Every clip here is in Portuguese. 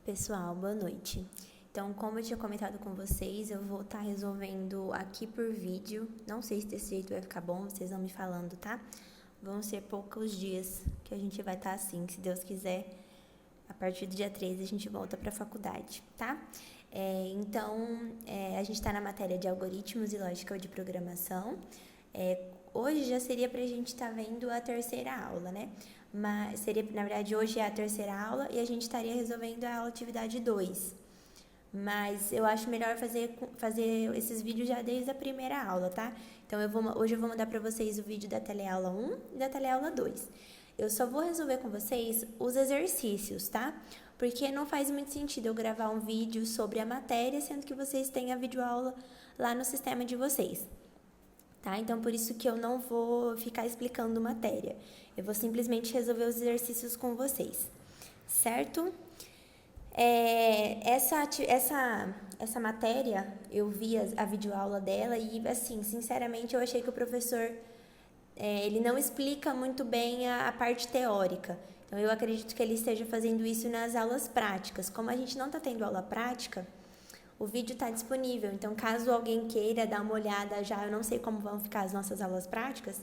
Pessoal, boa noite. Então, como eu tinha comentado com vocês, eu vou estar resolvendo aqui por vídeo. Não sei se desse jeito vai ficar bom, vocês vão me falando, tá? Vão ser poucos dias que a gente vai estar assim, se Deus quiser. A partir do dia 13 a gente volta para a faculdade, tá? A gente está na matéria de algoritmos e lógica de programação. Hoje já seria para a gente estar vendo a terceira aula, né? Mas na verdade, hoje é a terceira aula e a gente estaria resolvendo a atividade 2. Mas eu acho melhor fazer esses vídeos já desde a primeira aula, tá? Então, hoje eu vou mandar para vocês o vídeo da teleaula 1 e da teleaula 2. Eu só vou resolver com vocês os exercícios, tá? Porque não faz muito sentido eu gravar um vídeo sobre a matéria, sendo que vocês têm a videoaula lá no sistema de vocês. Tá? Então, por isso que eu não vou ficar explicando matéria. Eu vou simplesmente resolver os exercícios com vocês, certo? Essa matéria, eu vi a videoaula dela e, assim, sinceramente, eu achei que o professor, ele não explica muito bem a parte teórica. Então, eu acredito que ele esteja fazendo isso nas aulas práticas. Como a gente não está tendo aula prática, o vídeo está disponível, então caso alguém queira dar uma olhada já, eu não sei como vão ficar as nossas aulas práticas,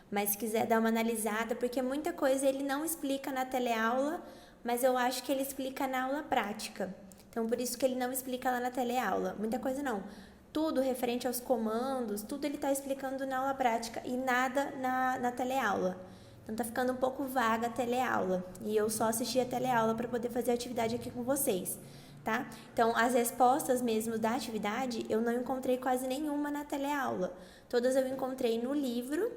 mas se quiser dar uma analisada, porque muita coisa ele não explica na teleaula, mas eu acho que ele explica na aula prática. Então, por isso que ele não explica lá na teleaula. Muita coisa não. Tudo referente aos comandos, tudo ele está explicando na aula prática e nada na teleaula. Então, tá ficando um pouco vaga a teleaula. E eu só assisti a teleaula para poder fazer a atividade aqui com vocês. Tá? Então, as respostas mesmo da atividade, eu não encontrei quase nenhuma na teleaula. Todas eu encontrei no livro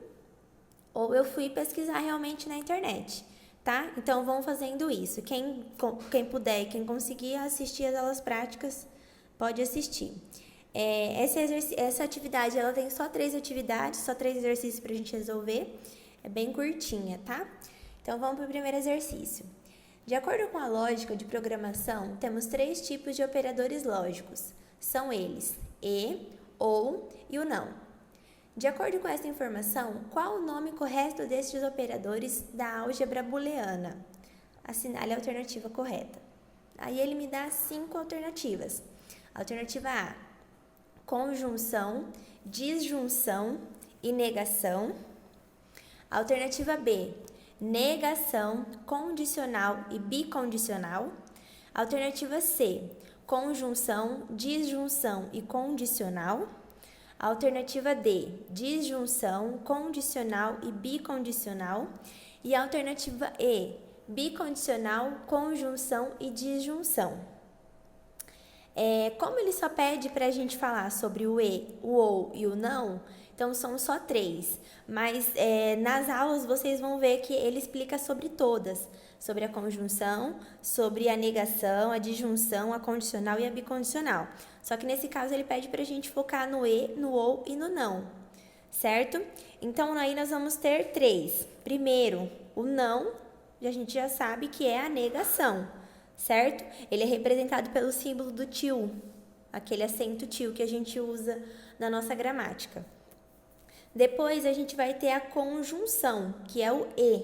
ou eu fui pesquisar realmente na internet, tá? Então, vão fazendo isso. Quem puder e quem conseguir assistir as aulas práticas, pode assistir. Essa atividade, ela tem só 3 atividades, só 3 exercícios pra gente resolver. É bem curtinha, tá? Então, vamos pro primeiro exercício. De acordo com a lógica de programação, temos 3 tipos de operadores lógicos. São eles e, ou e o não. De acordo com essa informação, qual o nome correto destes operadores da álgebra booleana? Assinale a alternativa correta. Aí ele me dá 5 alternativas. Alternativa A, conjunção, disjunção e negação. Alternativa B, negação, condicional e bicondicional. Alternativa C, conjunção, disjunção e condicional. Alternativa D, disjunção, condicional e bicondicional. E alternativa E, bicondicional, conjunção e disjunção. Como ele só pede para a gente falar sobre o E, o ou e o não, então são só 3, mas nas aulas vocês vão ver que ele explica sobre todas, sobre a conjunção, sobre a negação, a disjunção, a condicional e a bicondicional. Só que nesse caso ele pede para a gente focar no E, no ou e no não, certo? Então aí nós vamos ter 3. Primeiro, o não, a gente já sabe que é a negação, certo? Ele é representado pelo símbolo do til, aquele acento til que a gente usa na nossa gramática. Depois, a gente vai ter a conjunção, que é o E,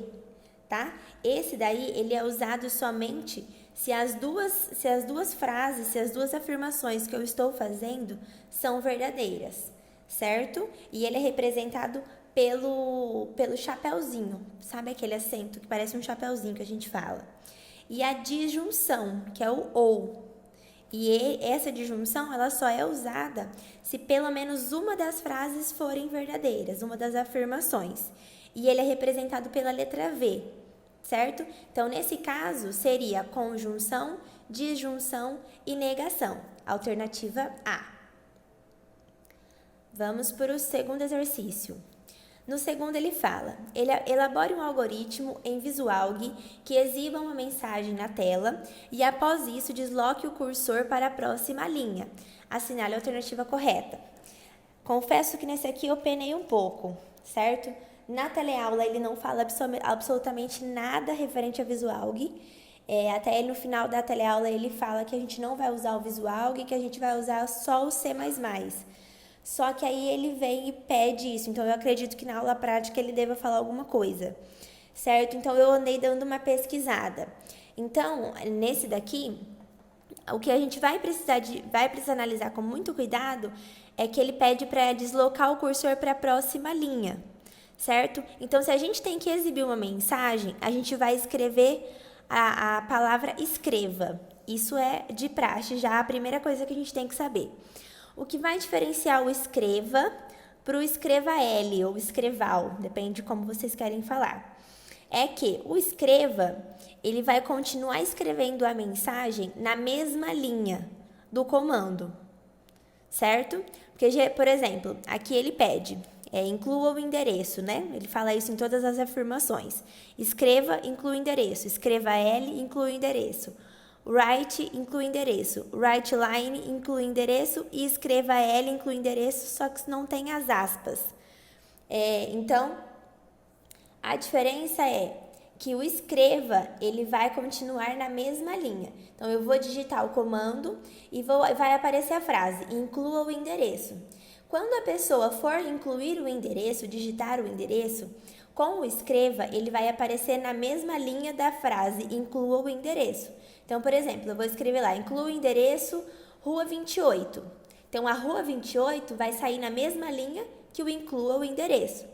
tá? Esse daí, ele é usado somente se as duas frases, se as duas afirmações que eu estou fazendo são verdadeiras, certo? E ele é representado pelo chapeuzinho, sabe aquele acento que parece um chapeuzinho que a gente fala? E a disjunção, que é o ou. E essa disjunção, ela só é usada se pelo menos uma das frases forem verdadeiras, uma das afirmações. E ele é representado pela letra V, certo? Então, nesse caso, seria conjunção, disjunção e negação. Alternativa A. Vamos para o segundo exercício. No segundo, ele fala: elabore um algoritmo em VisuAlg que exiba uma mensagem na tela e, após isso, desloque o cursor para a próxima linha. Assinale a alternativa correta. Confesso que nesse aqui eu penei um pouco, certo? Na teleaula, ele não fala absolutamente nada referente a VisuAlg. Até no final da teleaula, ele fala que a gente não vai usar o VisuAlg, que a gente vai usar só o C++. Só que aí ele vem e pede isso, então eu acredito que na aula prática ele deva falar alguma coisa, certo? Então eu andei dando uma pesquisada. Então, nesse daqui, o que a gente vai precisar analisar com muito cuidado é que ele pede para deslocar o cursor para a próxima linha, certo? Então, se a gente tem que exibir uma mensagem, a gente vai escrever a palavra escreva. Isso é de praxe, já a primeira coisa que a gente tem que saber. O que vai diferenciar o escreva para o escreva L ou escreval, depende de como vocês querem falar, é que o escreva, ele vai continuar escrevendo a mensagem na mesma linha do comando, certo? Porque, por exemplo, aqui ele pede, inclua o endereço, né? Ele fala isso em todas as afirmações. Escreva, inclua o endereço. Escreva L, inclua o endereço. Write, inclui endereço. Write line, inclui endereço. E escreva L, inclui endereço, só que não tem as aspas. Então, a diferença é que o escreva, ele vai continuar na mesma linha. Então, eu vou digitar o comando e vai aparecer a frase, inclua o endereço. Quando a pessoa for incluir o endereço, digitar o endereço, com o escreva, ele vai aparecer na mesma linha da frase, inclua o endereço. Então, por exemplo, eu vou escrever lá, inclua o endereço, Rua 28. Então, a Rua 28 vai sair na mesma linha que o inclua o endereço.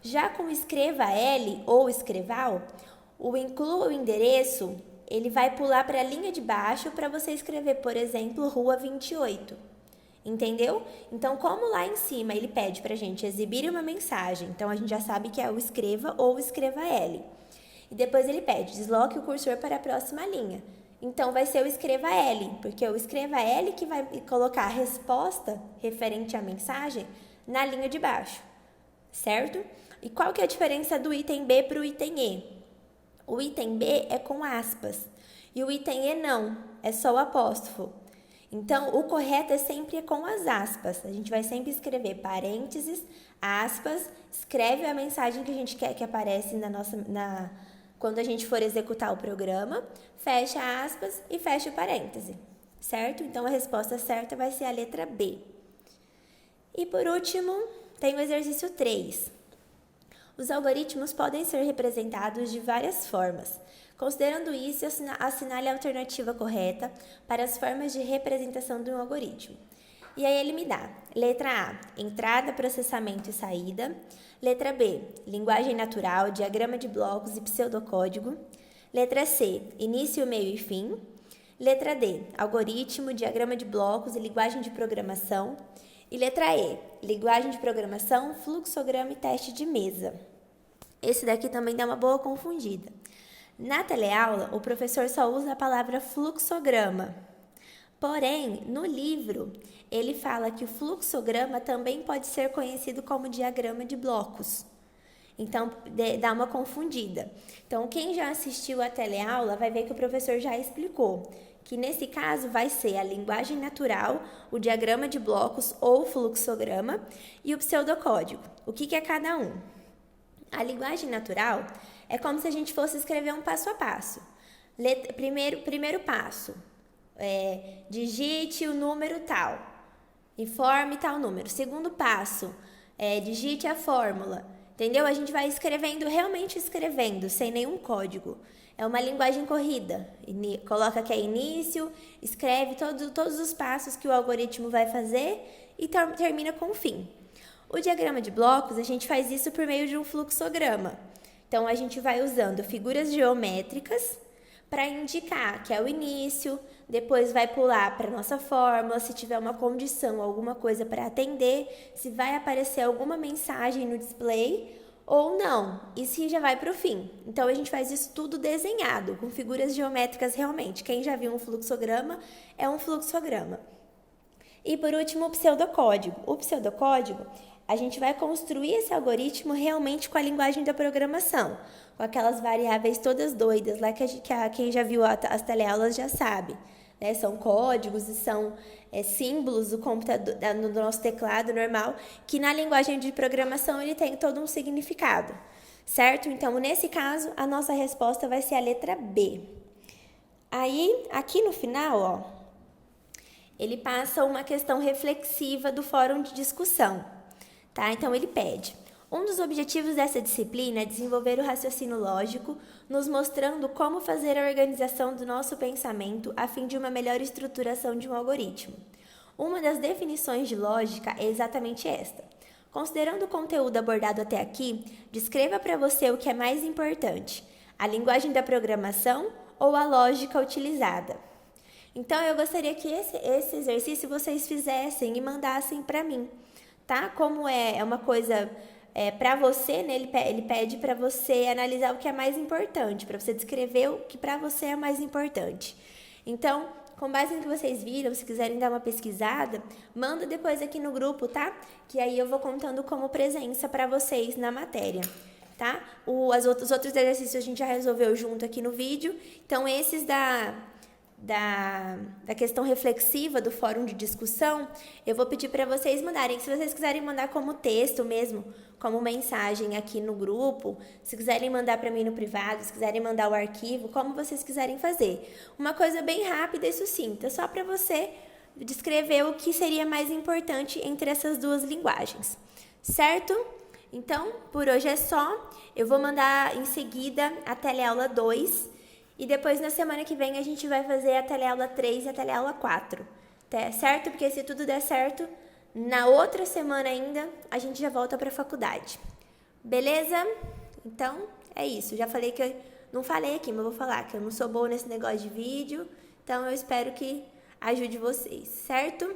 Já com o escreva L ou escreval, o inclua o endereço, ele vai pular para a linha de baixo para você escrever, por exemplo, Rua 28. Entendeu? Então, como lá em cima ele pede para a gente exibir uma mensagem, então a gente já sabe que é o escreva ou o escreva L. E depois ele pede, desloque o cursor para a próxima linha. Então, vai ser o escreva L, porque é o escreva L que vai colocar a resposta referente à mensagem na linha de baixo, certo? E qual que é a diferença do item B para o item E? O item B é com aspas e o item E não, é só o apóstrofo. Então, o correto é sempre com as aspas. A gente vai sempre escrever parênteses, aspas, escreve a mensagem que a gente quer que apareça quando a gente for executar o programa, fecha aspas e fecha o parêntese, certo? Então, a resposta certa vai ser a letra B. E por último, tem o exercício 3. Os algoritmos podem ser representados de várias formas. Considerando isso, assinale a alternativa correta para as formas de representação de um algoritmo. E aí ele me dá, letra A, entrada, processamento e saída. Letra B, linguagem natural, diagrama de blocos e pseudocódigo. Letra C, início, meio e fim. Letra D, algoritmo, diagrama de blocos e linguagem de programação. E letra E, linguagem de programação, fluxograma e teste de mesa. Esse daqui também dá uma boa confundida. Na teleaula, o professor só usa a palavra fluxograma. Porém, no livro, ele fala que o fluxograma também pode ser conhecido como diagrama de blocos. Então, dá uma confundida. Então, quem já assistiu a teleaula vai ver que o professor já explicou que nesse caso vai ser a linguagem natural, o diagrama de blocos ou fluxograma e o pseudocódigo. O que é cada um? A linguagem natural é como se a gente fosse escrever um passo a passo. Primeiro passo, digite o número tal, informe tal número. Segundo passo, digite a fórmula. Entendeu? A gente vai escrevendo, realmente escrevendo, sem nenhum código. É uma linguagem corrida. Coloca que é início, escreve todos os passos que o algoritmo vai fazer e termina com o fim. O diagrama de blocos, a gente faz isso por meio de um fluxograma. Então, a gente vai usando figuras geométricas para indicar que é o início, depois vai pular para a nossa fórmula, se tiver uma condição, alguma coisa para atender, se vai aparecer alguma mensagem no display ou não, e se já vai para o fim. Então, a gente faz isso tudo desenhado, com figuras geométricas realmente. Quem já viu um fluxograma, é um fluxograma. E, por último, o pseudocódigo. O pseudocódigo, a gente vai construir esse algoritmo realmente com a linguagem da programação, com aquelas variáveis todas doidas, lá que quem já viu as teleaulas já sabe. Né? São códigos e são símbolos do computador, do nosso teclado normal, que na linguagem de programação ele tem todo um significado, certo? Então, nesse caso, a nossa resposta vai ser a letra B. Aí, aqui no final, ó, ele passa uma questão reflexiva do fórum de discussão, tá? Então, ele pede: Um dos objetivos dessa disciplina é desenvolver o raciocínio lógico, nos mostrando como fazer a organização do nosso pensamento a fim de uma melhor estruturação de um algoritmo. Uma das definições de lógica é exatamente esta. Considerando o conteúdo abordado até aqui, descreva para você o que é mais importante, a linguagem da programação ou a lógica utilizada. Então, eu gostaria que esse exercício vocês fizessem e mandassem para mim, tá? Como é uma coisa para você, né? Ele pede para você analisar o que é mais importante, para você descrever o que para você é mais importante. Então, com base no que vocês viram, se quiserem dar uma pesquisada, manda depois aqui no grupo, tá? Que aí eu vou contando como presença para vocês na matéria, tá? Os outros exercícios a gente já resolveu junto aqui no vídeo. Então, esses da questão reflexiva do fórum de discussão, eu vou pedir para vocês mandarem. Se vocês quiserem mandar como texto mesmo, como mensagem aqui no grupo, se quiserem mandar para mim no privado, se quiserem mandar o arquivo, como vocês quiserem fazer. Uma coisa bem rápida e sucinta, só para você descrever o que seria mais importante entre essas duas linguagens, certo? Então, por hoje é só. Eu vou mandar em seguida a teleaula 2 e depois na semana que vem a gente vai fazer a teleaula 3 e a teleaula 4, tá? Certo? Porque se tudo der certo, na outra semana ainda a gente já volta para a faculdade. Beleza? Então, é isso. Já falei que não falei aqui, mas vou falar que eu não sou boa nesse negócio de vídeo, então eu espero que ajude vocês, certo?